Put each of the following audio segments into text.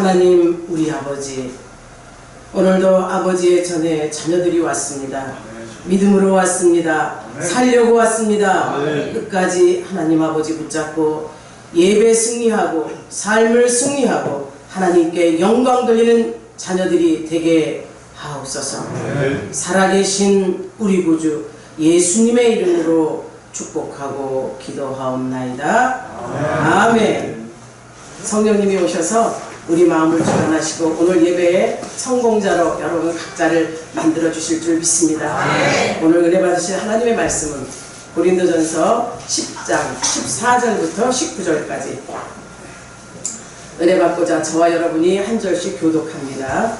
하나님 우리 아버지, 오늘도 아버지의 전에 자녀들이 왔습니다. 믿음으로 왔습니다. 살려고 왔습니다. 끝까지 하나님 아버지 붙잡고 예배 승리하고 삶을 승리하고 하나님께 영광 돌리는 자녀들이 되게 하옵소서. 살아계신 우리 구주 예수님의 이름으로 축복하고 기도하옵나이다. 아멘. 성령님이 오셔서 우리 마음을 주관하시고 오늘 예배의 성공자로 여러분 각자를 만들어 주실 줄 믿습니다. 오늘 은혜 받으실 하나님의 말씀은 고린도전서 10장 14절부터 19절까지 은혜 받고자 저와 여러분이 한 절씩 교독합니다.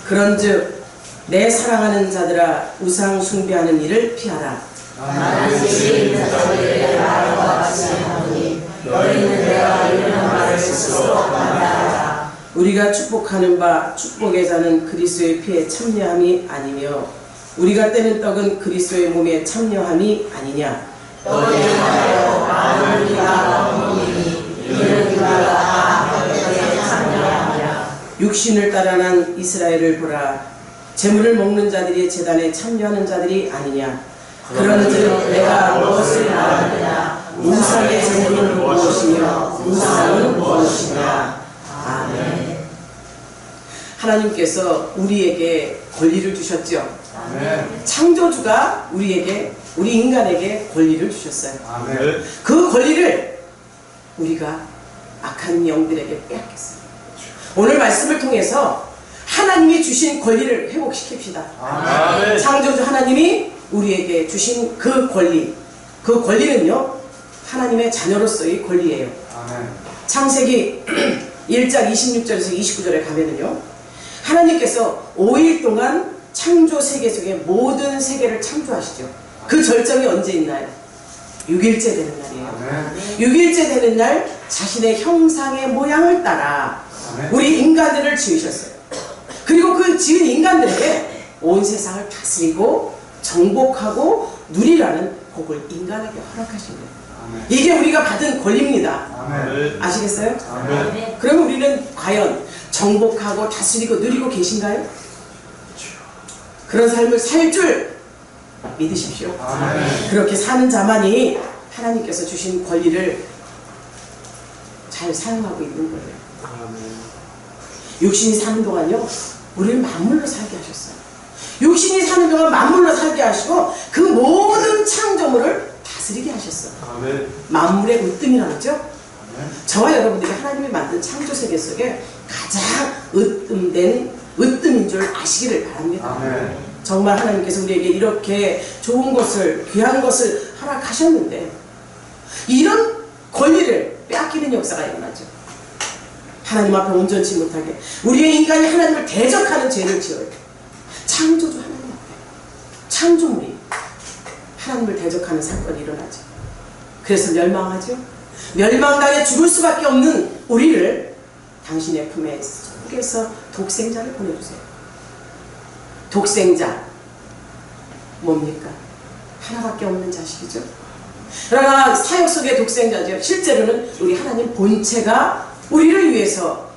그런즉 내 사랑하는 자들아 우상 숭배하는 일을 피하라. 나는 지혜 있는 자들에게 말하는 것 같이 하노니 너희는 내가 이르는 말을 스스로 판단하라. 우리가 축복하는 바 축복의 자는 그리스도의 피에 참여함이 아니며 우리가 떼는 떡은 그리스도의 몸에 참여함이 아니냐. 너희는 하여 나는 네가 먹으니 이는 네가 다 떡에 참여하느냐. 육신을 따라 난 이스라엘을 보라. 제물을 먹는 자들이 제단에 참여하는 자들이 아니냐. 그런즉 내가 무엇을 말하느냐. 우상의 제물은 무엇이며 우상은 무엇이냐. 아멘. 하나님께서 우리에게 권리를 주셨죠. 아멘. 창조주가 우리 인간에게 권리를 주셨어요. 아멘. 그 권리를 우리가 악한 영들에게 빼앗겼어요. 오늘 말씀을 통해서 하나님이 주신 권리를 회복시킵시다. 아멘. 창조주 하나님이 우리에게 주신 그 권리는요 하나님의 자녀로서의 권리예요. 아멘. 창세기 1장 26절에서 29절에 가면은요 하나님께서 5일 동안 창조 세계 속의 모든 세계를 창조하시죠. 그 절정이 언제 있나요? 6일째 되는 날이에요. 아멘. 6일째 되는 날 자신의 형상의 모양을 따라 아멘. 우리 인간들을 지으셨어요. 그리고 그 지은 인간들에게 온 세상을 다스리고 정복하고 누리라는 복을 인간에게 허락하신 거예요. 아멘. 이게 우리가 받은 권리입니다. 아멘. 아시겠어요? 아멘. 그러면 우리는 과연 정복하고 다스리고 누리고 계신가요? 그런 삶을 살 줄 믿으십시오. 아멘. 그렇게 사는 자만이 하나님께서 주신 권리를 잘 사용하고 있는 거예요. 아멘. 육신이 사는 동안요 우리를 만물로 살게 하셨어요. 육신이 사는 동안 만물로 살게 하시고 그 모든 창조물을 다스리게 하셨어요. 아멘. 만물의 으뜸이라고 하죠. 아멘. 저와 여러분들이 하나님이 만든 창조 세계 속에 가장 으뜸인 줄 아시기를 바랍니다. 아멘. 정말 하나님께서 우리에게 이렇게 좋은 것을 귀한 것을 허락하셨는데 이런 권리를 빼앗기는 역사가 일어나죠. 하나님 앞에 온전치 못하게 우리의 인간이 하나님을 대적하는 죄를 지어요. 창조주 하나님 앞에 창조물이 하나님을 대적하는 사건이 일어나죠. 그래서 멸망하죠. 멸망당해 죽을 수밖에 없는 우리를 당신의 품에 속에서 독생자를 보내주세요. 독생자 뭡니까? 하나밖에 없는 자식이죠. 그러나 사역 속의 독생자죠. 실제로는 우리 하나님 본체가 우리를 위해서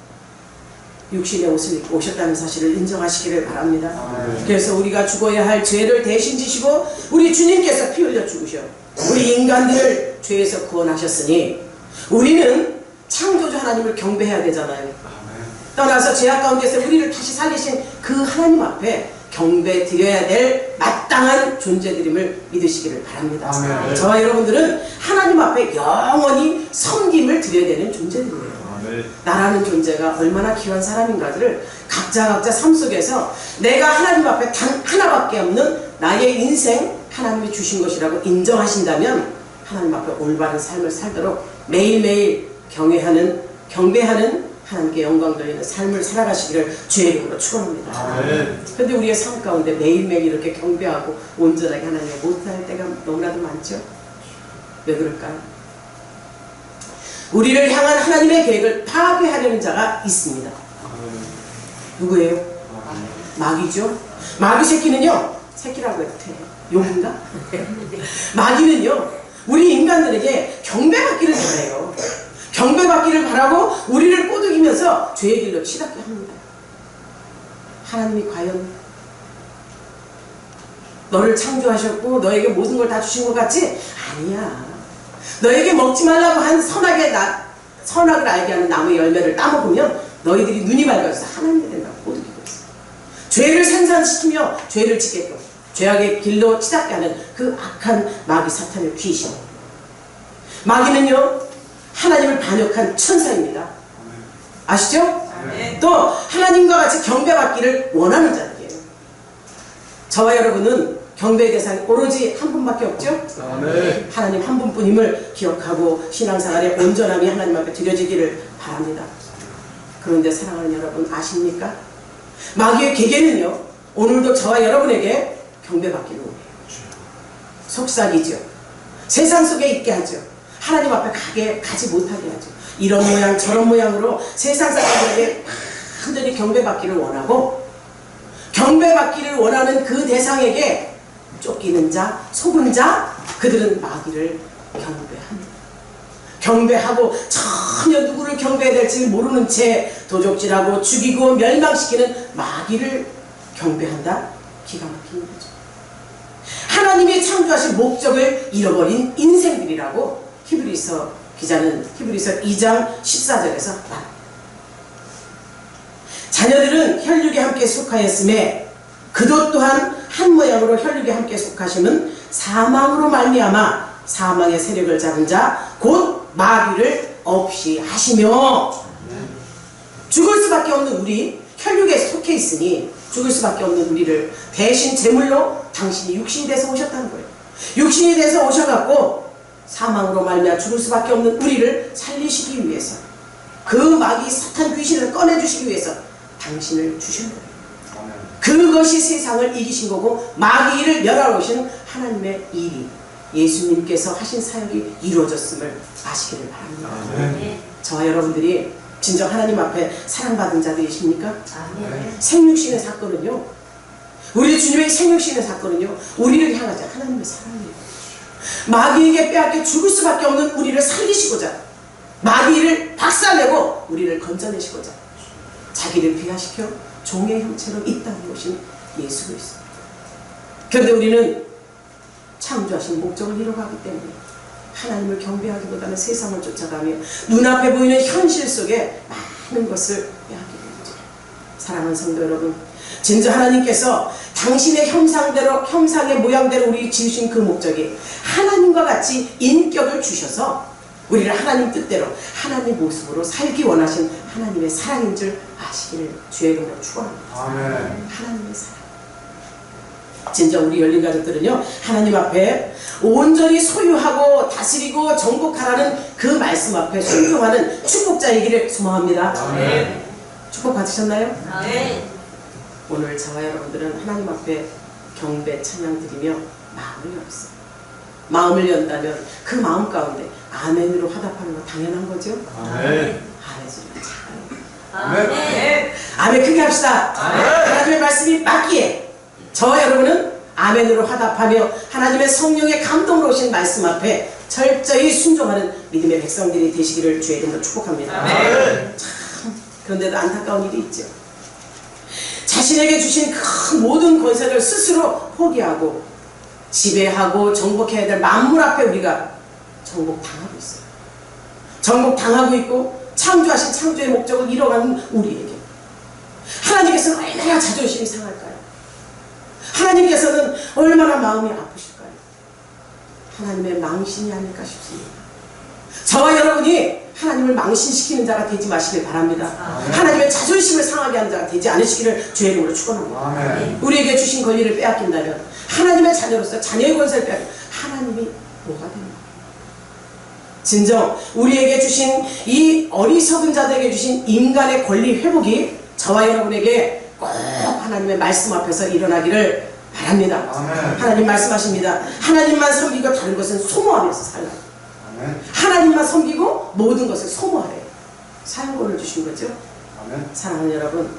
육신의 옷을 입고 오셨다는 사실을 인정하시기를 바랍니다. 아멘. 그래서 우리가 죽어야 할 죄를 대신 지시고 우리 주님께서 피 흘려 죽으셔 우리 인간들을 죄에서 구원하셨으니 우리는 창조주 하나님을 경배해야 되잖아요. 아멘. 떠나서 죄악 가운데서 우리를 다시 살리신 그 하나님 앞에 경배 드려야 될 마땅한 존재들임을 믿으시기를 바랍니다. 아멘. 저와 여러분들은 하나님 앞에 영원히 섬김을 드려야 되는 존재들이에요. 아멘. 나라는 존재가 얼마나 귀한 사람인가를 각자 삶 속에서 내가 하나님 앞에 단 하나밖에 없는 나의 인생 하나님이 주신 것이라고 인정하신다면 하나님 앞에 올바른 삶을 살도록 매일매일 경배하는 하나님께 영광 돌리는 삶을 살아가시기를 주의 이름으로 축원합니다. 아멘. 그런데 우리의 삶 가운데 매일매일 이렇게 경배하고 온전하게 하나님을 못할 때가 너무나도 많죠? 왜 그럴까요? 우리를 향한 하나님의 계획을 파괴하려는 자가 있습니다. 아멘. 누구예요? 아멘. 마귀죠. 마귀 새끼는요, 새끼라고 해도 돼요. 욕인가? 마귀는요, 우리 인간들에게 경배받기를 잘해요. 경배받기를 바라고 우리를 꼬드기면서 죄의 길로 치닫게 합니다. 하나님이 과연 너를 창조하셨고 너에게 모든 걸 다 주신 것 같지? 아니야. 너에게 먹지 말라고 한 선악을 알게 하는 나무의 열매를 따먹으면 너희들이 눈이 밝아져서 하나님이 된다고 꼬드기고 있어. 죄를 생산시키며 죄를 짓게끔 죄악의 길로 치닫게 하는 그 악한 마귀 사탄의 귀신. 마귀는요 하나님을 반역한 천사입니다. 아시죠? 또 하나님과 같이 경배받기를 원하는 자들이에요. 저와 여러분은 경배의 대상이 오로지 한 분밖에 없죠? 아멘. 하나님 한 분뿐임을 기억하고 신앙생활의 온전함이 하나님 앞에 드려지기를 바랍니다. 그런데 사랑하는 여러분 아십니까? 마귀의 계계는요 오늘도 저와 여러분에게 경배받기를 원해요. 속삭이죠. 세상 속에 있게 하죠. 하나님 앞에 가지 못하게 하죠. 이런 모양 저런 모양으로 세상 사람들에게 완전히 경배받기를 원하고 경배받기를 원하는 그 대상에게 쫓기는 자, 속은 자, 그들은 마귀를 경배합니다. 경배하고 전혀 누구를 경배해야 될지 모르는 채 도적질하고 죽이고 멸망시키는 마귀를 경배한다? 기가 막히는 거죠. 하나님이 창조하신 목적을 잃어버린 인생들이라고 히브리서 기자는 히브리서 2장 14절에서 말합니다. 자녀들은 혈육에 함께 속하였음에 그도 또한 한 모양으로 혈육에 함께 속하심은 사망으로 말미암아 사망의 세력을 잡은 자 곧 마귀를 없이 하시며 죽을 수밖에 없는 우리 혈육에 속해 있으니 죽을 수밖에 없는 우리를 대신 제물로 당신이 육신이 돼서 오셨다는 거예요. 육신이 돼서 오셔갖고 사망으로 말미암아 죽을 수밖에 없는 우리를 살리시기 위해서 그 마귀 사탄 귀신을 꺼내주시기 위해서 당신을 주신 거예요. 그것이 세상을 이기신 거고 마귀를 멸하러 오신 하나님의 일이 예수님께서 하신 사역이 이루어졌음을 아시기를 바랍니다. 아멘. 저와 여러분들이 진정 하나님 앞에 사랑받은 자들이십니까? 아멘. 생육신의 사건은요 우리 주님의 생육신의 사건은요 우리를 향하자 하나님의 사랑이에요. 마귀에게 빼앗겨 죽을 수밖에 없는 우리를 살리시고자 마귀를 박살내고 우리를 건져내시고자 자기를 비하시켜 종의 형체로 이 땅에 오신 예수 그리스도. 그런데 우리는 창조하신 목적을 이뤄가기 때문에 하나님을 경배하기보다는 세상을 쫓아가며 눈앞에 보이는 현실 속에 많은 것을 빼앗게 됩니다. 사랑하는 성도 여러분, 진짜 하나님께서 당신의 형상의 모양대로 우리 지으신 그 목적이 하나님과 같이 인격을 주셔서 우리를 하나님 뜻대로 하나님의 모습으로 살기 원하신 하나님의 사랑인 줄 아시기를 주의 이름으로 축원합니다. 아멘. 하나님의 사랑. 진짜 우리 열린 가족들은요 하나님 앞에 온전히 소유하고 다스리고 정복하라는 그 말씀 앞에 순종하는 축복자이기를 소망합니다. 아멘. 축복 받으셨나요? 아멘. 오늘 저와 여러분들은 하나님 앞에 경배 찬양 드리며 마음을 열었어요. 마음을 연다면 그 마음 가운데 아멘으로 화답하는 거 당연한 거죠? 아멘. 아멘 소리가 작아요. 아멘. 아멘 크게 합시다. 하나님의 말씀이 맞기에 저와 여러분은 아멘으로 화답하며 하나님의 성령의 감동으로 오신 말씀 앞에 철저히 순종하는 믿음의 백성들이 되시기를 주의 이름으로 축복합니다. 아멘. 그런데도 안타까운 일이 있죠. 자신에게 주신 큰 모든 권세를 스스로 포기하고 지배하고 정복해야 될 만물 앞에 우리가 정복당하고 있어요. 정복당하고 있고 창조하신 창조의 목적을 잃어가는 우리에게 하나님께서는 얼마나 자존심이 상할까요? 하나님께서는 얼마나 마음이 아프실까요? 하나님의 망신이 아닐까 싶습니다. 저와 여러분이 하나님을 망신시키는 자가 되지 마시길 바랍니다. 하나님의 자존심을 상하게 하는 자가 되지 않으시기를 주의 이름으로 축원합니다. 아멘. 우리에게 주신 권리를 빼앗긴다면 하나님의 자녀로서 자녀의 권세를 빼앗기면 하나님이 뭐가 됩니까? 진정 우리에게 주신 이 어리석은 자들에게 주신 인간의 권리 회복이 저와 여러분에게 꼭 하나님의 말씀 앞에서 일어나기를 바랍니다. 아멘. 하나님 말씀하십니다. 하나님만 섬기고 다른 것은 소모하면서 살라. 아멘. 하나님만 섬기고 모든 것을 소모하래. 사용권을 주신 거죠. 아멘. 사랑하는 여러분,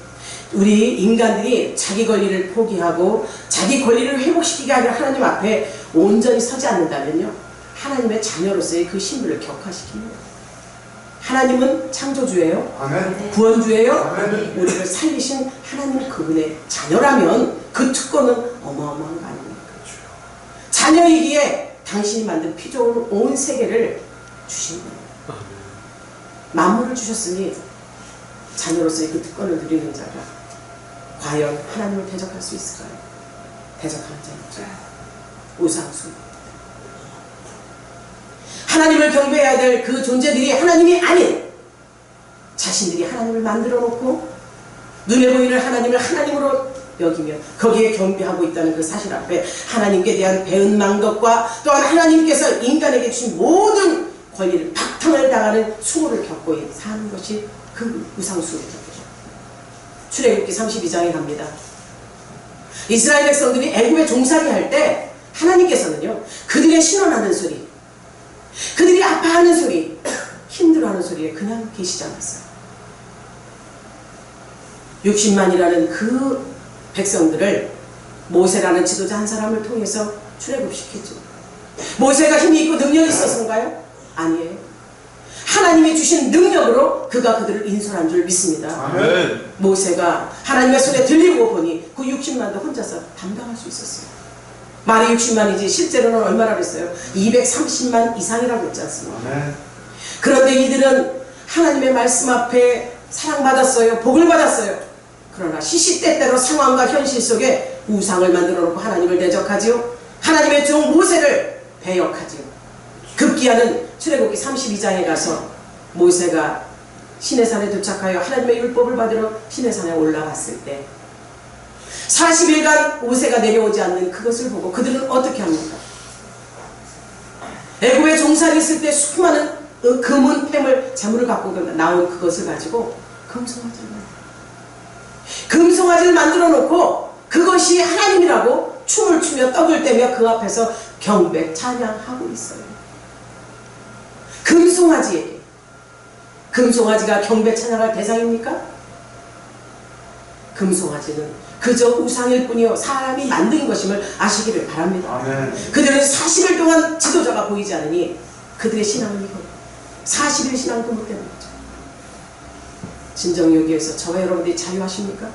우리 인간들이 자기 권리를 포기하고 자기 권리를 회복시키게 하려 하나님 앞에 온전히 서지 않는다면요 하나님의 자녀로서의 그 신분을 격화시킵니다. 하나님은 창조주예요. 아멘. 구원주예요. 아멘. 우리를 살리신 하나님 그분의 자녀라면 그 특권은 어마어마한 거 아닙니까? 자녀이기에 당신이 만든 피조물 온 세계를 주신 거예요. 만물을 주셨으니 자녀로서의 그 특권을 누리는 자가 과연 하나님을 대적할 수 있을까요? 대적하는 자입니다. 우상숭. 하나님을 경배해야 될 그 존재들이 하나님이 아닌 자신들이 하나님을 만들어 놓고 눈에 보이는 하나님을 하나님으로 여기며 거기에 경배하고 있다는 그 사실 앞에 하나님께 대한 배은망덕과 또한 하나님께서 인간에게 주신 모든 권리를 박탈을 당하는 수고를 겪고 사는 것이 그 우상숭배죠. 출애굽기 32장에 갑니다. 이스라엘 백성들이 애굽에 종살이 할 때 하나님께서는요 그들의 신원하는 소리, 그들이 아파하는 소리, 힘들어하는 소리에 그냥 계시지 않았어요. 60만이라는 그 백성들을 모세라는 지도자 한 사람을 통해서 출애굽시켰죠. 모세가 힘이 있고 능력이 있어서인가요? 아니에요. 하나님이 주신 능력으로 그가 그들을 인솔한 줄 믿습니다. 아멘. 모세가 하나님의 손에 들리고 보니 그 60만도 혼자서 담당할 수 있었어요. 말이 60만이지 실제로는 얼마나 그랬어요? 230만 이상이라고 했지 않습니까? 아멘. 그런데 이들은 하나님의 말씀 앞에 사랑받았어요. 복을 받았어요. 그러나 시시때때로 상황과 현실 속에 우상을 만들어 놓고 하나님을 대적하지요. 하나님의 종 모세를 배역하지요. 급기야는 출애굽기 32장에 가서 모세가 시내산에 도착하여 하나님의 율법을 받으러 시내산에 올라갔을 때 40일간 모세가 내려오지 않는 그것을 보고 그들은 어떻게 합니까? 애굽에 종살이 있을 때 수많은 금은 폐물 재물을 갖고 나온 그것을 가지고 금송아지를 만들어 놓고 그것이 하나님이라고 춤을 추며 떡을 떼며 그 앞에서 경배 찬양하고 있어요. 금송아지에게. 금송아지가 경배 찬양할 대상입니까? 금송아지는 그저 우상일 뿐이요 사람이 만든 것임을 아시기를 바랍니다. 아멘. 그들은 40일 동안 지도자가 보이지 않으니 그들의 신앙은 이거 40일 신앙도 못되는 거죠. 진정 여기에서 저와 여러분들이 자유하십니까?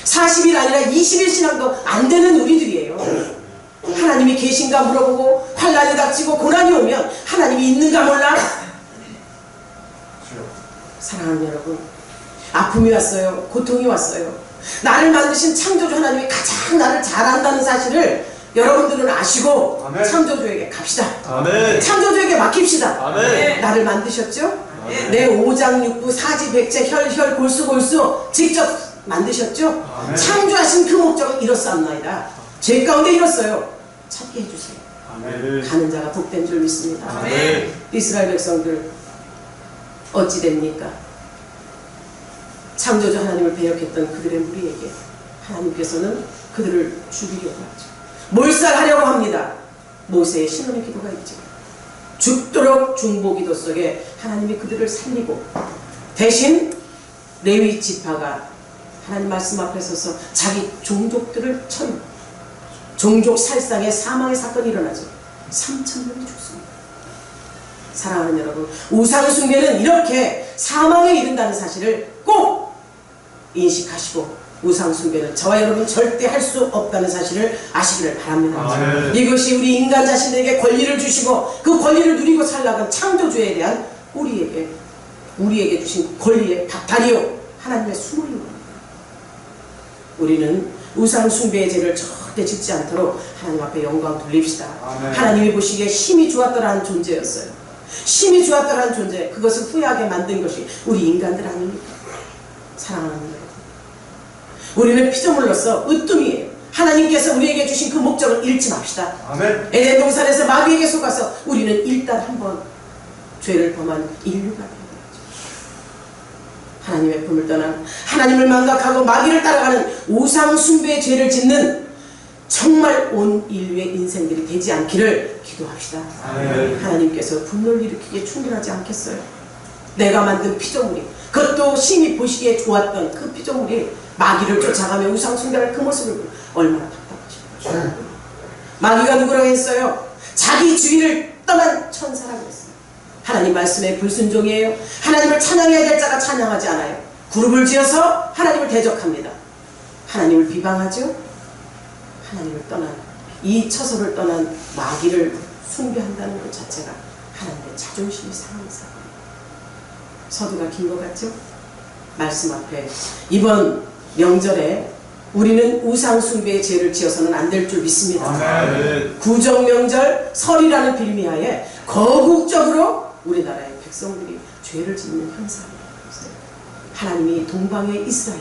40일 아니라 20일 신앙도 안 되는 우리들이에요. 하나님이 계신가 물어보고 환난이 닥치고 고난이 오면 하나님이 있는가 몰라? 사랑하는 여러분, 아픔이 왔어요. 고통이 왔어요. 나를 만드신 창조주 하나님이 가장 나를 잘 안다는 사실을 여러분들은 아시고 아멘. 창조주에게 갑시다. 아멘. 창조주에게 맡깁시다. 아멘. 나를 만드셨죠? 아멘. 내 오장육부 사지백체 혈혈 골수골수 직접 만드셨죠? 아멘. 창조하신 그 목적은 이렇사옵나이다. 죄 가운데 이뤘어요. 찾게 해주세요. 아멘. 가는 자가 복된 줄 믿습니다. 아멘. 이스라엘 백성들 어찌 됩니까? 창조주 하나님을 배역했던 그들의 무리에게 하나님께서는 그들을 죽이려고 하죠. 몰살하려고 합니다. 모세의 신원의 기도가 있죠. 죽도록 중보기도 속에 하나님이 그들을 살리고 대신 레위 지파가 하나님 말씀 앞에 서서 자기 종족들을 쳐요. 종족 살상의 사망의 사건이 일어나죠. 3,000명이 죽습니다. 사랑하는 여러분, 우상 숭배는 이렇게 사망에 이른다는 사실을 꼭 인식하시고 우상 숭배는 저와 여러분 절대 할 수 없다는 사실을 아시기를 바랍니다. 아멘. 이것이 우리 인간 자신에게 권리를 주시고 그 권리를 누리고 살아간 창조주에 대한 우리에게 주신 권리의 박탈이요 하나님의 수모인 겁니다. 우리는 우상 숭배의 죄를 절대 짓지 않도록 하나님 앞에 영광 돌립시다. 아멘. 하나님이 보시기에 힘이 좋았더라는 존재였어요. 힘이 좋았더라는 존재, 그것을 후회하게 만든 것이 우리 인간들 아닙니까? 사랑하는 여러분, 우리는 피조물로서 으뜸이에요. 하나님께서 우리에게 주신 그 목적을 잃지 맙시다. 아멘. 에덴 동산에서 마귀에게 속아서 우리는 일단 한번 죄를 범한 인류가 되어버렸죠. 하나님의 품을 떠난, 하나님을 망각하고 마귀를 따라가는 우상 숭배의 죄를 짓는 정말 온 인류의 인생들이 되지 않기를 기도합시다. 아멘. 하나님께서 분노를 일으키기에 충분하지 않겠어요? 내가 만든 피조물이, 그것도 신이 보시기에 좋았던 그 피조물이 마귀를 쫓아가며 우상 숭배할 그 모습을 보면 얼마나 답답하십니까? 마귀가 누구라고 했어요? 자기 주인을 떠난 천사라고 했어요. 하나님 말씀에 불순종이에요. 하나님을 찬양해야 될 자가 찬양하지 않아요. 그룹을 지어서 하나님을 대적합니다. 하나님을 비방하죠. 하나님을 떠난 이 처소를 떠난 마귀를 숭배한다는 것 자체가 하나님의 자존심이 상하는 사건이에요. 서두가 긴 것 같죠? 말씀 앞에 이번 명절에 우리는 우상 숭배의 죄를 지어서는 안 될 줄 믿습니다. 아멘. 구정명절 설이라는 빌미하에 거국적으로 우리나라의 백성들이 죄를 짓는 현상이 있어요. 하나님이 동방의 이스라엘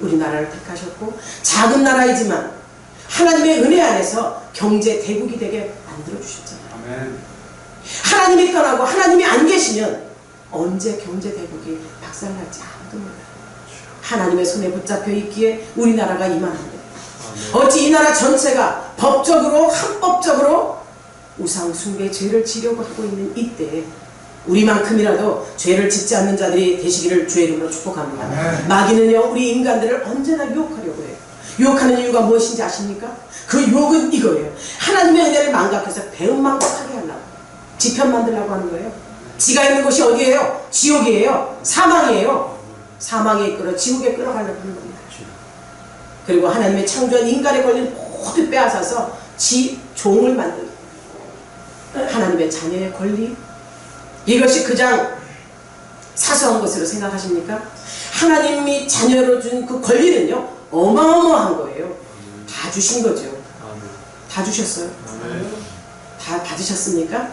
우리나라를 택하셨고 작은 나라이지만 하나님의 은혜 안에서 경제 대국이 되게 만들어주셨잖아요. 아멘. 하나님이 떠나고 하나님이 안 계시면 언제 경제 대국이 박살날지 아무도 몰라요. 하나님의 손에 붙잡혀 있기에 우리나라가 이만합니다. 어찌 이 나라 전체가 법적으로 합법적으로 우상 숭배의 죄를 지려고 하고 있는 이때에 우리만큼이라도 죄를 짓지 않는 자들이 되시기를 주의 이름으로 축복합니다. 아멘. 마귀는요 우리 인간들을 언제나 유혹하려고 해요. 유혹하는 이유가 무엇인지 아십니까? 그 유혹은 이거예요. 하나님의 은혜를 망각해서 배은망덕하게 하려고 지편 만들려고 하는 거예요. 지가 있는 곳이 어디예요? 지옥이에요. 사망이에요. 사망에 이끌어 지옥에 끌어가려고 하는 겁니다. 그리고 하나님의 창조한 인간의 권리를 모두 빼앗아서 지 종을 만들고 하나님의 자녀의 권리 이것이 그냥 사소한 것으로 생각하십니까? 하나님이 자녀로 준 그 권리는요 어마어마한 거예요. 다 주신 거죠. 다 주셨어요. 다 받으셨습니까?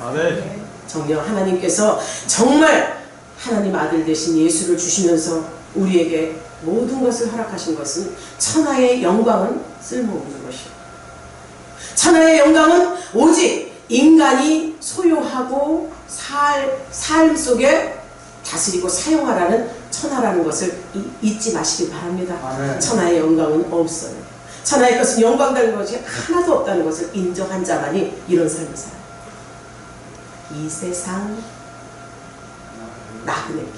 정녕 하나님께서 정말 하나님 아들 되신 예수를 주시면서 우리에게 모든 것을 허락하신 것은 천하의 영광은 쓸모없는 것이요. 천하의 영광은 오직 인간이 소유하고 삶 속에 다스리고 사용하라는 천하라는 것을 잊지 마시기 바랍니다. 아멘. 천하의 영광은 없어요. 천하의 것은 영광되는 것이 하나도 없다는 것을 인정한 자만이 이런 삶을 살아요. 이 세상 나그네 길.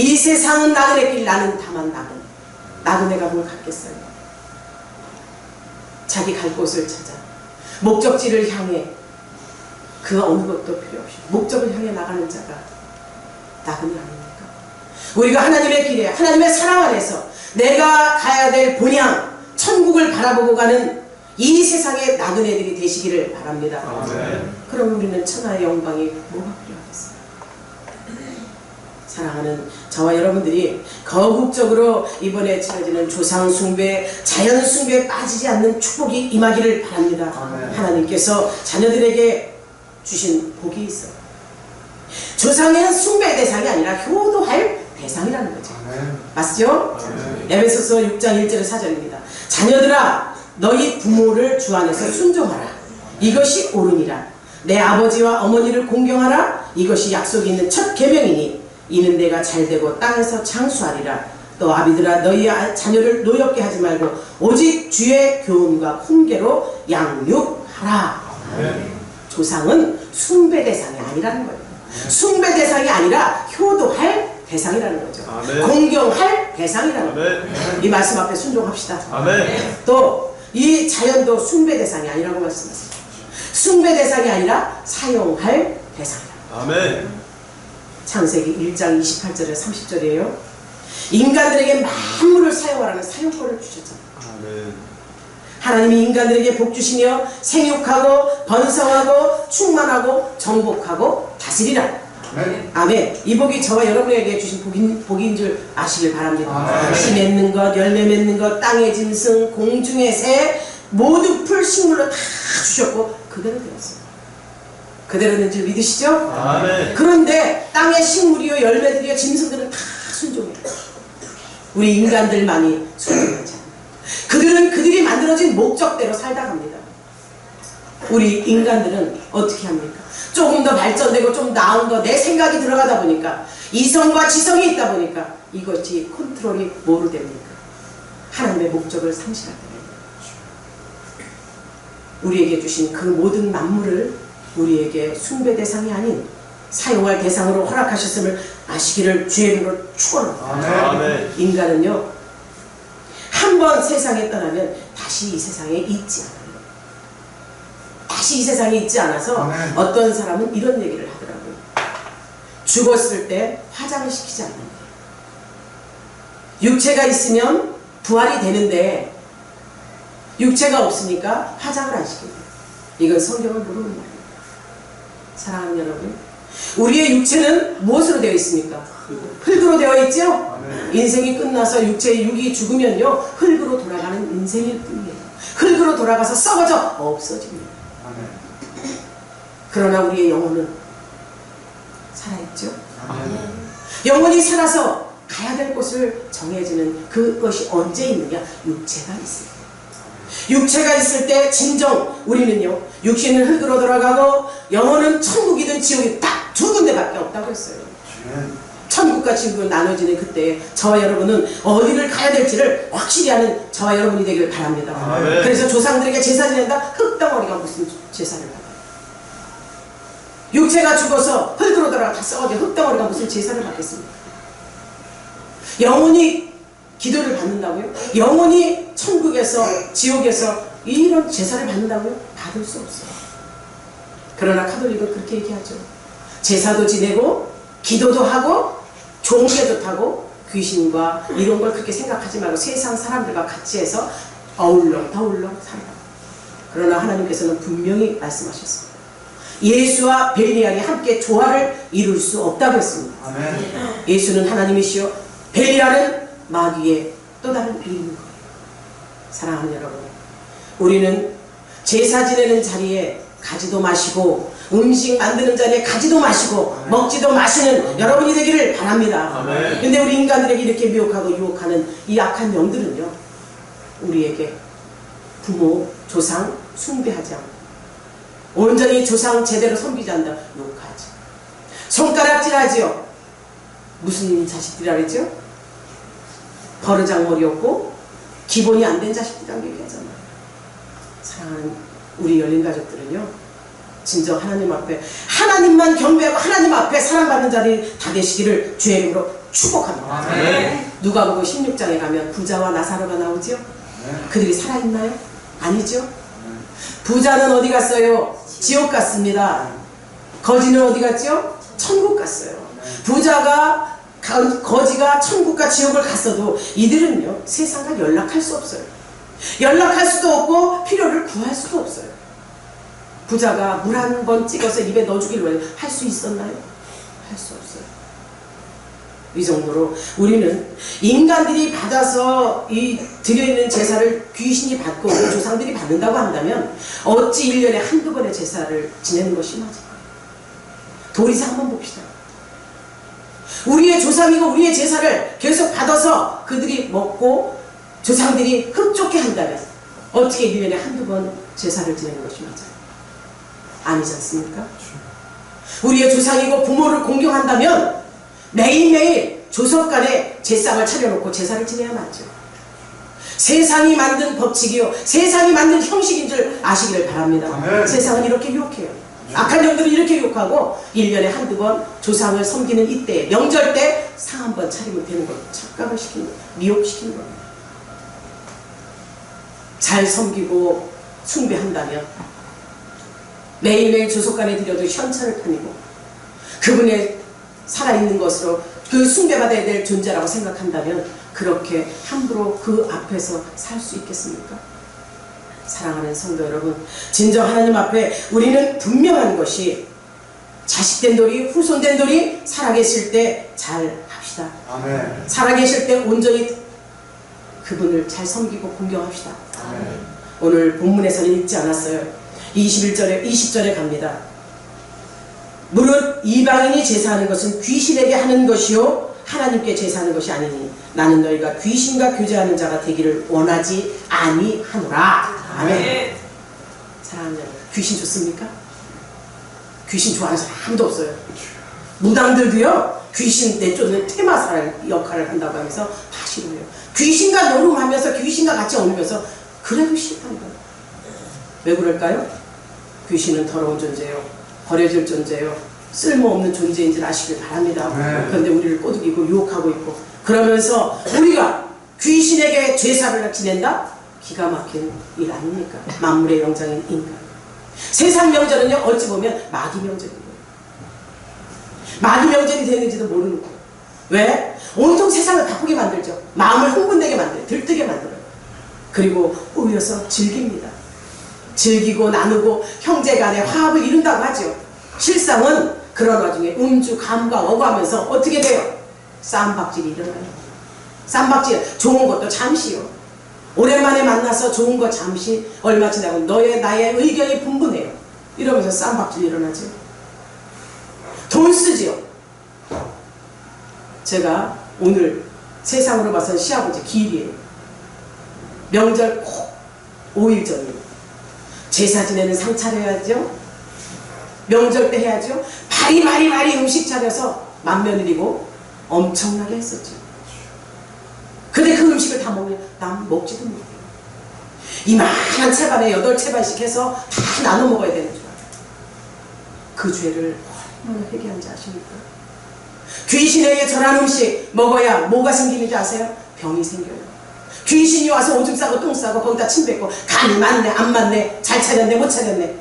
이 세상은 나그네 길 나는 다만 나그네. 나그네가 뭘 갖겠어요. 자기 갈 곳을 찾아 목적지를 향해 그 어느 것도 필요 없이 목적을 향해 나가는 자가 나그네 아닙니까? 우리가 하나님의 길에 하나님의 사랑 안에서 내가 가야 될 본향 천국을 바라보고 가는 이 세상의 나그네들이 되시기를 바랍니다. 아멘. 그럼 우리는 천하의 영광이 뭐가 필요하겠어요? 사랑하는 저와 여러분들이 거국적으로 이번에 치러지는 조상 숭배, 자연 숭배에 빠지지 않는 축복이 임하기를 바랍니다. 아멘. 하나님께서 자녀들에게 주신 복이 있어요. 조상은 숭배 대상이 아니라 효도할 대상이라는 거죠. 아멘. 맞죠? 아멘. 에베소서 6장 1절의 4절입니다. 자녀들아 너희 부모를 주 안에서 순종하라. 이것이 옳으니라. 내 아버지와 어머니를 공경하라. 이것이 약속이 있는 첫 계명이니 이는 내가 잘되고 땅에서 장수하리라. 또 아비들아 너희 자녀를 노엽게 하지 말고 오직 주의 교훈과 훈계로 양육하라. 아멘. 조상은 숭배 대상이 아니라는 거예요. 숭배 대상이 아니라 효도할 대상이라는 거죠. 아멘. 공경할 대상이라는 거예요. 아멘. 이 말씀 앞에 순종합시다. 아멘. 또 이 자연도 숭배 대상이 아니라고 말씀하세요. 숭배 대상이 아니라 사용할 대상이다. 아멘. 창세기 1장 28절에 30절이에요. 인간들에게 만물을 사용하라는 사용권을 주셨잖아요. 아멘. 하나님이 인간들에게 복 주시며 생육하고 번성하고 충만하고 정복하고 다스리라. 아멘. 아멘. 이 복이 저와 여러분에게 주신 복인 줄 아시길 바랍니다. 아멘. 씨 맺는 것, 열매 맺는 것, 땅의 짐승, 공중의 새 모두 풀 식물로 다 주셨고 그대로 되었어요. 그대로 된 줄 믿으시죠? 아멘. 그런데 땅의 식물이요 열매들이요 짐승들은 다 순종해요. 우리 인간들만이 순종하지 않아요. 그들은 그들이 만들어진 목적대로 살다 갑니다. 우리 인간들은 어떻게 합니까? 조금 더 발전되고 좀 나은 거 내 생각이 들어가다 보니까 이성과 지성이 있다 보니까 이것이 컨트롤이 뭐로 됩니까? 하나님의 목적을 상실하게 됩니다. 우리에게 주신 그 모든 만물을 우리에게 숭배 대상이 아닌 사용할 대상으로 허락하셨음을 아시기를 주의 이름으로 축원합니다. 아멘. 인간은요 한 번 세상에 떠나면 다시 이 세상에 있지 않아요. 다시 이 세상에 있지 않아서 아멘. 어떤 사람은 이런 얘기를 하더라고요. 죽었을 때 화장을 시키지 않는 거예요. 육체가 있으면 부활이 되는데 육체가 없으니까 화장을 안 시켜요. 이건 성경을 모르는 말입니다. 사랑하는 여러분, 우리의 육체는 무엇으로 되어 있습니까? 흙으로 되어 있죠? 인생이 끝나서 육체의 육이 죽으면요, 흙으로 돌아가는 인생일 뿐이에요. 흙으로 돌아가서 썩어져 없어집니다. 그러나 우리의 영혼은 살아있죠? 영혼이 살아서 가야 될 곳을 정해지는 그것이 언제 있느냐? 육체가 있을 때. 육체가 있을 때 진정 우리는요, 육신은 흙으로 돌아가고 영혼은 천국이든 지옥이든 딱 두 군데밖에 없다고 했어요. 천국과 지옥으로 나눠지는 그때 저와 여러분은 어디를 가야 될지를 확실히 아는 저와 여러분이 되길 바랍니다. 그래서 조상들에게 제사 지낸다? 흙덩어리가 무슨 제사를 받아요? 육체가 죽어서 흙으로 돌아가 다 썩어져 흙덩어리가 무슨 제사를 받겠습니까? 영혼이 기도를 받는다고요? 영혼이 천국에서 지옥에서 이런 제사를 받는다고요? 받을 수 없어요. 그러나 카톨릭은 그렇게 얘기하죠. 제사도 지내고 기도도 하고 종교도 타고 귀신과 이런 걸 그렇게 생각하지 말고 세상 사람들과 같이 해서 어울렁 더울렁 살아라. 그러나 하나님께서는 분명히 말씀하셨습니다. 예수와 벨리알이 함께 조화를 이룰 수 없다고 했습니다. 아멘. 예수는 하나님이시요 벨리알은 마귀의 또 다른 이름인 거예요. 사랑하는 여러분, 우리는 제사 지내는 자리에 가지도 마시고 음식 만드는 자리에 가지도 마시고 먹지도 마시는 여러분이 되기를 바랍니다. 근데 우리 인간들에게 이렇게 미혹하고 유혹하는 이 악한 영들은요, 우리에게 부모, 조상 숭배하지 않고 온전히 조상 제대로 섬기지 않는다 욕하지, 손가락질하지요. 무슨 자식들이라 그랬죠? 버르장머리였고 기본이 안 된 자식들이라고 얘기하잖아요. 사랑하는 우리 열린 가족들은요, 진정 하나님 앞에 하나님만 경배하고 하나님 앞에 사랑받는 자리 다 되시기를 주의 이름으로 축복합니다. 아멘. 누가복음 16장에 가면 부자와 나사로가 나오죠? 그들이 살아있나요? 아니죠? 부자는 어디 갔어요? 지옥 갔습니다. 거지는 어디 갔죠? 천국 갔어요. 부자가 거지가 천국과 지옥을 갔어도 이들은요, 세상과 연락할 수 없어요. 연락할 수도 없고 필요를 구할 수도 없어요. 부자가 물 한 번 찍어서 입에 넣어주기를 할 수 있었나요? 할 수 없어요. 이 정도로 우리는 인간들이 받아서 이 드려있는 제사를 귀신이 받고 우리 조상들이 받는다고 한다면 어찌 1년에 한두 번의 제사를 지내는 것이 맞을까요? 도리사 한번 봅시다. 우리의 조상이고 우리의 제사를 계속 받아서 그들이 먹고 조상들이 흡족해 한다면 어떻게 1년에 한두 번 제사를 지내는 것이 맞아요? 아니지 않습니까? 우리의 조상이고 부모를 공경한다면 매일매일 조석간에 제상을 차려놓고 제사를 지내야 맞죠. 세상이 만든 법칙이요, 세상이 만든 형식인 줄 아시기를 바랍니다. 아멘. 세상은 이렇게 유혹해요. 악한 영들은 이렇게 유혹하고 1년에 한두 번 조상을 섬기는 이때 명절 때 상 한 번 차리면 되는 걸 착각을 시키는 거예요. 미혹시키는 겁니다. 잘 섬기고 숭배한다면 매일매일 조석간에 드려도 현찰을 다니고 그분의 살아있는 것으로 그 숭배받아야 될 존재라고 생각한다면 그렇게 함부로 그 앞에서 살 수 있겠습니까? 사랑하는 성도 여러분, 진정 하나님 앞에 우리는 분명한 것이 자식된 돌이 후손된 돌이 살아계실 때 잘 합시다. 아멘. 살아계실 때 온전히 그분을 잘 섬기고 공경합시다. 아멘. 오늘 본문에서는 읽지 않았어요. 21절에 20절에 갑니다. 무릇 이방인이 제사하는 것은 귀신에게 하는 것이요 하나님께 제사하는 것이 아니니 나는 너희가 귀신과 교제하는 자가 되기를 원하지 아니하노라. 아멘. 사랑하는 여러분, 귀신 좋습니까? 귀신 좋아하는 사람 아무도 없어요. 무당들도요, 귀신 내쫓는 테마살 역할을 한다고 하면서 다 싫어해요. 귀신과 노름하면서 귀신과 같이 어울리면서 그래도 싫다는 거예요. 왜 그럴까요? 귀신은 더러운 존재예요. 버려질 존재예요. 쓸모없는 존재인 줄 아시길 바랍니다. 그런데 우리를 꼬드기고 유혹하고 있고 그러면서 우리가 귀신에게 제사를 지낸다? 기가 막힌 일 아닙니까? 만물의 영장인 인간. 세상 명절은요, 어찌 보면 마귀 명절인 거예요. 마귀 명절이 되는지도 모르는 거예요. 왜? 온통 세상을 바꾸게 만들죠. 마음을 흥분되게 만들어요. 들뜨게 만들어요. 그리고 모여서 즐깁니다. 즐기고 나누고 형제간의 화합을 이룬다고 하죠. 실상은 그런 와중에 음주, 감과 어구하면서 어떻게 돼요? 쌈박질이 일어나요. 쌈박질, 좋은 것도 잠시요. 오랜만에 만나서 좋은 거 잠시, 얼마 지나고 너의 나의 의견이 분분해요. 이러면서 쌈박질이 일어나죠. 돈 쓰지요. 제가 오늘 세상으로 봐서 시아버지 기일이에요. 명절 꼭 5일 전이에요. 제사 지내는 상 차려야죠. 명절 때 해야죠. 바리바리 음식 차려서 만며느리고 엄청나게 했었죠. 근데 그 음식을 다 먹으면 난 먹지도 못해요. 이만한 채반에 8채반씩 해서 다 나눠 먹어야 되는 줄 알아요. 그 죄를 얼마나 회개한지 아십니까? 귀신에게 절한 음식 먹어야 뭐가 생기는지 아세요? 병이 생겨요. 귀신이 와서 오줌 싸고 똥 싸고 거기다 침 뱉고 간이 맞네 안 맞네 잘 차렸네 못 차렸네.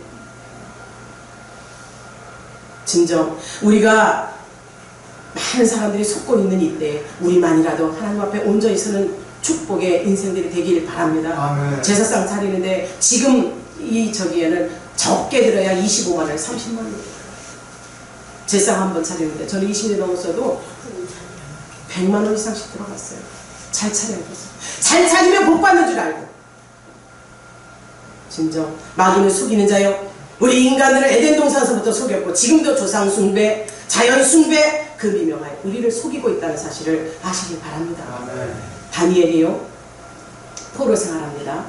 진정 우리가 많은 사람들이 속고 있는 이때 우리만이라도 하나님 앞에 온전히 서는 축복의 인생들이 되길 바랍니다. 아멘. 제사상 차리는데 지금 이 저기에는 적게 들어야 25만원 30만원 제사상 한번 차리는데 저는 20년 넘었어도 100만원 이상씩 들어갔어요. 잘 차려야 돼서 잘 차리면 복 받는 줄 알고. 진정 마귀는 속이는 자요. 우리 인간들을 에덴 동산서부터 속였고 지금도 조상 숭배, 자연 숭배 그 미명하에 우리를 속이고 있다는 사실을 아시길 바랍니다. 아멘. 다니엘이요 포로 생활합니다.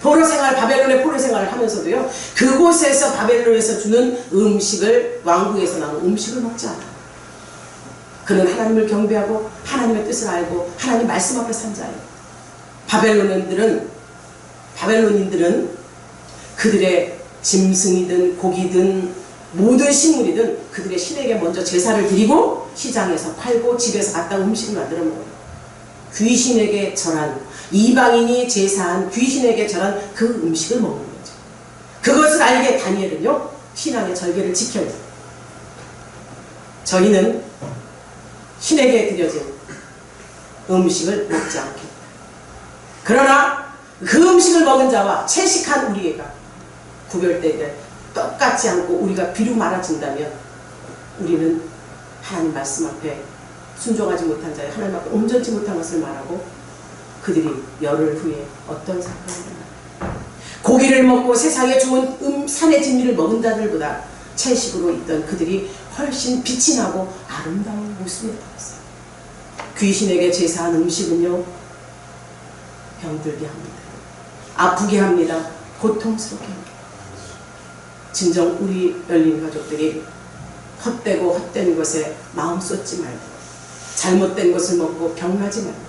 포로 생활 바벨론의 포로 생활을 하면서도요 그곳에서 바벨론에서 주는 음식을 왕궁에서 나온 음식을 먹지 않아요. 그는 하나님을 경배하고 하나님의 뜻을 알고 하나님 말씀 앞에 산 자예요. 바벨론인들은 그들의 짐승이든 고기든 모든 식물이든 그들의 신에게 먼저 제사를 드리고 시장에서 팔고 집에서 갖다 음식을 만들어 먹어요. 귀신에게 절한 이방인이 제사한 귀신에게 절한 그 음식을 먹는 거죠. 그것을 알게 다니엘은요 신앙의 절개를 지켜요. 저희는 신에게 드려진 음식을 먹지 않겠다. 그러나 그 음식을 먹은 자와 채식한 우리가 구별되되 똑같지 않고 우리가 비루 말아진다면 우리는 하나님 말씀 앞에 순종하지 못한 자의 하나님 앞에 온전치 못한 것을 말하고 그들이 열흘 후에 어떤 사건이 일어나 고기를 먹고 세상에 좋은 산의 진미를 먹은 자들보다 채식으로 있던 그들이 훨씬 빛이 나고 아름다운 모습이 나왔어요. 귀신에게 제사한 음식은요 병들게 합니다. 아프게 합니다. 고통스럽게 합니다. 진정 우리 열린 가족들이 헛되고 헛된 것에 마음 쏟지 말고 잘못된 것을 먹고 병나지 말고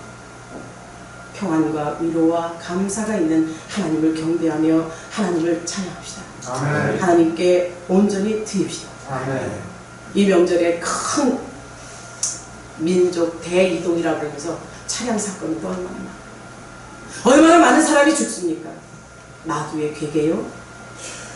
평안과 위로와 감사가 있는 하나님을 경배하며 하나님을 찬양합시다. 아멘. 하나님께 온전히 드립시다. 아멘. 이 명절에 큰 민족 대이동이라고 그러면서 차량 사건이 또 얼마나 많은 사람이 죽습니까? 마귀의 괴계요,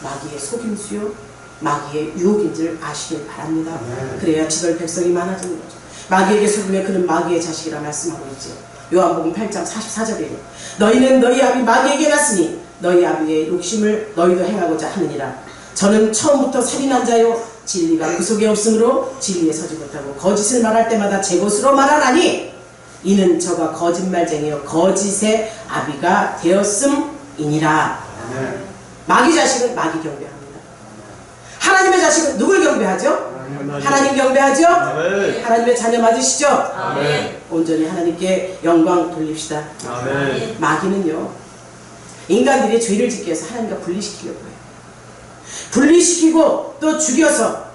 마귀의 속임수요, 마귀의 유혹인 줄 아시길 바랍니다. 그래야 지도할 백성이 많아지는 거죠. 마귀에게 속으면 그는 마귀의 자식이라 말씀하고 있죠. 요한복음 8장 44절이에요. 너희는 너희 아비 마귀에게 났으니 너희 아비의 욕심을 너희도 행하고자 하느니라. 저는 처음부터 살인한 자요 진리가 그 속에 없으므로 진리에 서지 못하고 거짓을 말할 때마다 제 것으로 말하나니 이는 저가 거짓말쟁이요 거짓의 아비가 되었음이니라. 마귀 자식은 마귀 경배합니다. 하나님의 자식은 누굴 경배하죠? 하나님 경배하죠? 아멘. 하나님의 자녀 맞으시죠? 아멘. 온전히 하나님께 영광 돌립시다. 아멘. 마귀는요 인간들이 죄를 짓기 위해서 하나님과 분리시키려고 해요. 분리시키고 또 죽여서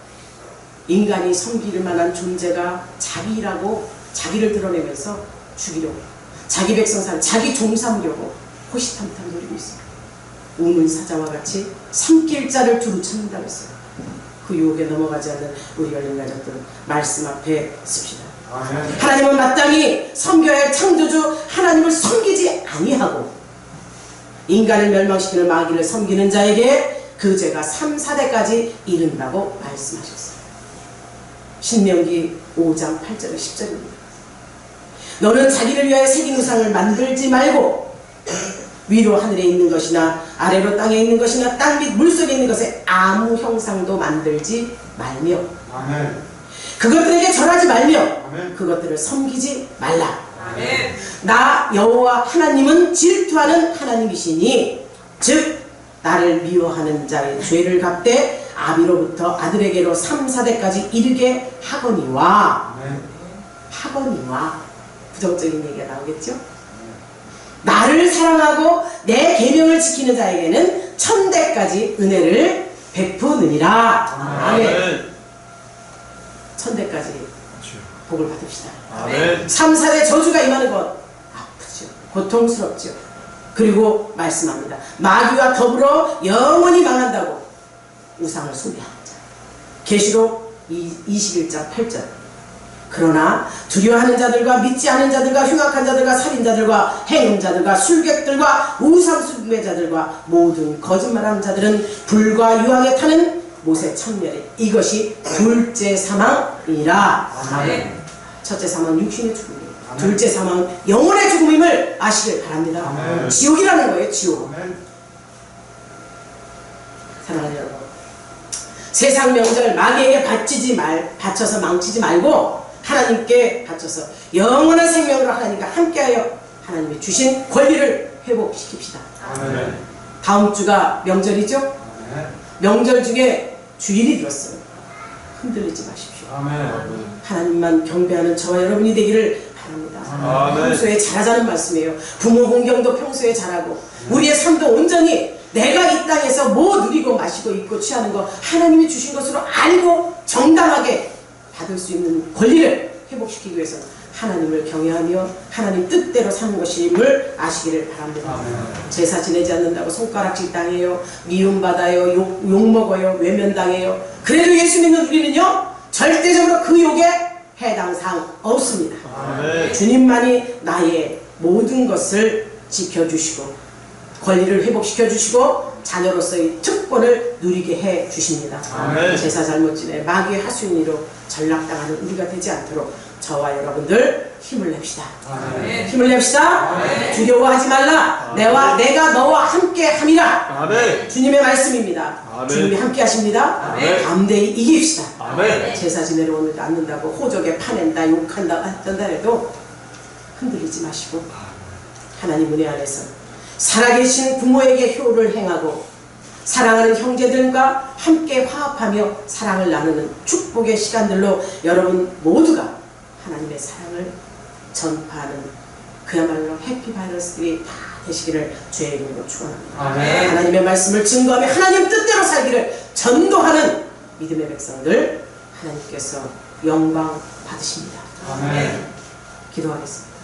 인간이 섬길 만한 존재가 자기라고 자기를 드러내면서 죽이려고 해요. 자기 백성 삼 자기 종 삼으려고 호시탐탐 노리고 있어요. 우문사자와 같이 삼킬 자를 두루 찾는다고 했어요. 그 유혹에 넘어가지 않는 우리 열린 가족들은 말씀 앞에 씁시다. 아멘. 하나님은 마땅히 섬겨야 할 창조주 하나님을 섬기지 아니하고 인간을 멸망시키는 마귀를 섬기는 자에게 그 죄가 3, 4대까지 이른다고 말씀하셨어요. 신명기 5장 8절에 10절입니다. 너는 자기를 위하여 새긴 우상을 만들지 말고 위로 하늘에 있는 것이나 아래로 땅에 있는 것이나 땅 밑 물속에 있는 것에 아무 형상도 만들지 말며 아멘. 그것들에게 절하지 말며 아멘. 그것들을 섬기지 말라. 아멘. 나 여호와 하나님은 질투하는 하나님이시니 즉 나를 미워하는 자의 죄를 갚되 아비로부터 아들에게로 3, 4대까지 이르게 하거니와 아멘. 하거니와 부정적인 얘기가 나오겠죠? 나를 사랑하고 내 계명을 지키는 자에게는 1000대까지 은혜를 베푸느니라. 아멘. 1000대까지 복을 받읍시다. 아멘. 3, 4대 저주가 임하는 것 아프죠. 고통스럽죠. 그리고 말씀합니다. 마귀와 더불어 영원히 망한다고 우상을 숭배하는 자. 계시록 21장 8절. 그러나 두려워하는 자들과 믿지 않은 자들과 흉악한 자들과 살인자들과 행음자들과 술객들과 우상 숭배자들과 모든 거짓말하는 자들은 불과 유황에 타는 못의 천멸에 이것이 둘째 사망이라. 아멘. 첫째 사망은 육신의 죽음이에요. 아멘. 둘째 사망은 영혼의 죽음임을 아시길 바랍니다. 아멘. 지옥이라는 거예요. 지옥. 아멘. 사랑하는 여러분, 세상 명절 마귀에게 바쳐서 망치지 말고 하나님께 바쳐서 영원한 생명으로 하나님과 함께하여 하나님이 주신 권리를 회복시킵시다. 아멘. 다음 주가 명절이죠? 아멘. 명절 중에 주일이 들었어요. 흔들리지 마십시오. 아멘. 하나님만 경배하는 저와 여러분이 되기를 바랍니다. 아멘. 평소에 잘하자는 말씀이에요. 부모 공경도 평소에 잘하고 우리의 삶도 온전히 내가 이 땅에서 뭐 누리고 마시고 입고 취하는 거 하나님이 주신 것으로 알고 정당하게 받을 수 있는 권리를 회복시키기 위해서 하나님을 경외하며 하나님 뜻대로 사는 것임을 아시기를 바랍니다. 아멘. 제사 지내지 않는다고 손가락질 당해요. 미움받아요. 욕먹어요. 외면당해요. 그래도 예수 믿는 우리는요 절대적으로 그 욕에 해당 사항 없습니다. 아멘. 주님만이 나의 모든 것을 지켜주시고 권리를 회복시켜 주시고 자녀로서의 특권을 누리게 해 주십니다. 아멘. 제사 잘못 지내 마귀의 하수인으로 전락당하는 우리가 되지 않도록 저와 여러분들 힘을 냅시다. 아멘. 힘을 냅시다. 아멘. 두려워하지 말라. 내가 너와 함께 함이라. 아멘. 주님의 말씀입니다. 아멘. 주님이 함께 하십니다. 아멘. 담대히 이깁시다. 아멘. 제사 지내러 오늘 앉는다고 호적에 파낸다 욕한다 한다 해도 흔들리지 마시고 하나님 은혜 안에서 살아계신 부모에게 효를 행하고 사랑하는 형제들과 함께 화합하며 사랑을 나누는 축복의 시간들로 여러분 모두가 하나님의 사랑을 전파하는 그야말로 해피바이러스들이 다 되시기를 주의 이름으로 축원합니다. 아멘. 하나님의 말씀을 증거하며 하나님 뜻대로 살기를 전도하는 믿음의 백성들 하나님께서 영광 받으십니다. 아멘. 기도하겠습니다.